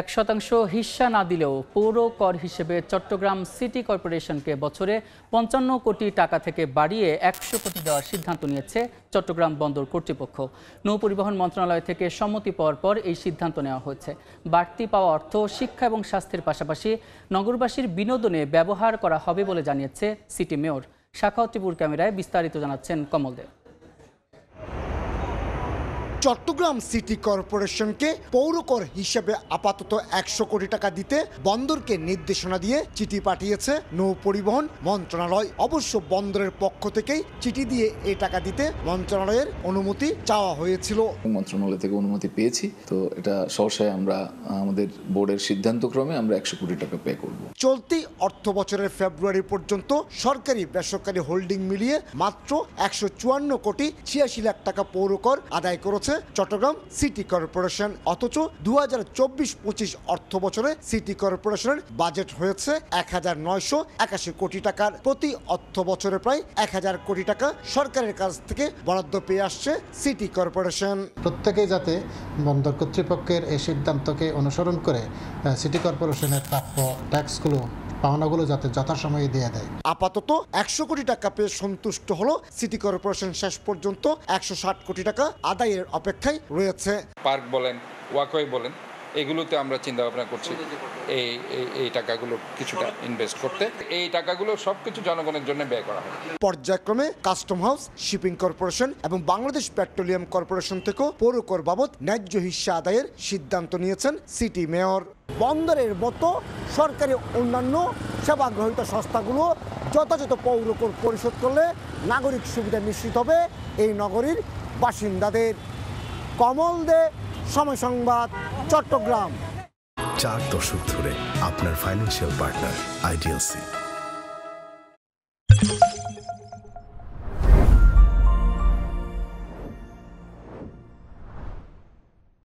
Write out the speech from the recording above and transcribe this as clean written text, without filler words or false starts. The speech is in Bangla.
1% হিস্সা না দিলেও পৌর কর হিসেবে চট্টগ্রাম সিটি কর্পোরেশনকে বছরে 55 কোটি টাকা থেকে বাড়িয়ে 100 কোটি দেওয়ার সিদ্ধান্ত নিয়েছে চট্টগ্রাম বন্দর কর্তৃপক্ষ। নৌপরিবহন মন্ত্রণালয় থেকে সম্মতি পাওয়ার পর এই সিদ্ধান্ত নেওয়া হয়েছে। বাড়তি পাওয়া অর্থ শিক্ষা এবং স্বাস্থ্যের পাশাপাশি নগরবাসীর বিনোদনে ব্যবহার করা হবে বলে জানিয়েছে সিটি মেয়র। শাখাওয়াত টিপুর ক্যামেরায় বিস্তারিত জানাচ্ছেন কমল দেব। চট্টগ্রাম সিটি কর্পোরেশনকে পৌর কর হিসেবে আপাতত 100 কোটি টাকা দিতে বন্দরকে নির্দেশনা দিয়ে চিঠি পাঠিয়েছে নৌ পরিবহন মন্ত্রণালয়। অবশ্য বন্দরের পক্ষ থেকেই চিঠি দিয়ে এই টাকা দিতে মন্ত্রণালয়ের অনুমতি চাওয়া হয়েছিল। মন্ত্রণালয় থেকে অনুমতি পেয়েছি, তো এটা সহসায় আমরা আমাদের বোর্ডের সিদ্ধান্তক্রমে আমরা 100 কোটি টাকা পে করব। চলতি অর্থ বছরের ফেব্রুয়ারি পর্যন্ত সরকারি বেসরকারি হোল্ডিং মিলিয়ে মাত্র 154 কোটি 86 লাখ টাকা পৌর কর আদায় করেছে চট্টগ্রাম সিটি কর্পোরেশন। অথচ 2024-25 অর্থ বছরে সিটি কর্পোরেশনের বাজেট হয়েছে 1981 কোটি টাকার। প্রতি অর্থ বছরে প্রায় 1000 কোটি টাকা সরকারের কাছ থেকে বরাদ্দ পেয়ে আসছে সিটি কর্পোরেশন। প্রত্যেকেই যাতে বন্দর কর্তৃপক্ষের এই সিদ্ধান্তকে অনুসরণ করে সিটি কর্পোরেশনের প্রাপ্য ট্যাক্সগুলো পাওনাগুলো যাতে যথাসময়ে দিয়ে দেয়। আপাতত 100 কোটি টাকা পেয়ে সন্তুষ্ট হলো সিটি কর্পোরেশন। শেষ পর্যন্ত 160 কোটি টাকা আদায়ের অপেক্ষায় রয়েছে। পার্ক বলেন, ওয়াকওয়ে বলেন, এগুলোতে আমরা চিন্তা ভাবনা করছি এই টাকাগুলো কিছুটা ইনভেস্ট করতে। এই টাকাগুলো সবকিছু জনগণের জন্য ব্যয় করা হবে। পর্যায়ক্রমে কাস্টম হাউস, শিপিং কর্পোরেশন এবং বাংলাদেশ পেট্রোলিয়াম কর্পোরেশন থেকেও পৌর কর বাবদ ন্যায্য হিস্সা আদায়ের সিদ্ধান্ত নিয়েছেন সিটি মেয়র। বন্দরের মতো সরকারি অন্যান্য সেবা গ্রহীত সংস্থাগুলো যথাযথ পৌর কর পরিশোধ করলে নাগরিক সুবিধা নিশ্চিত হবে এই নগরীর বাসিন্দাদের। কমল দে, সময় সংবাদ, চট্টগ্রাম। 4 দশক ধরে আপনার ফাইন্যান্সিয়াল পার্টনার আইডিএলসি।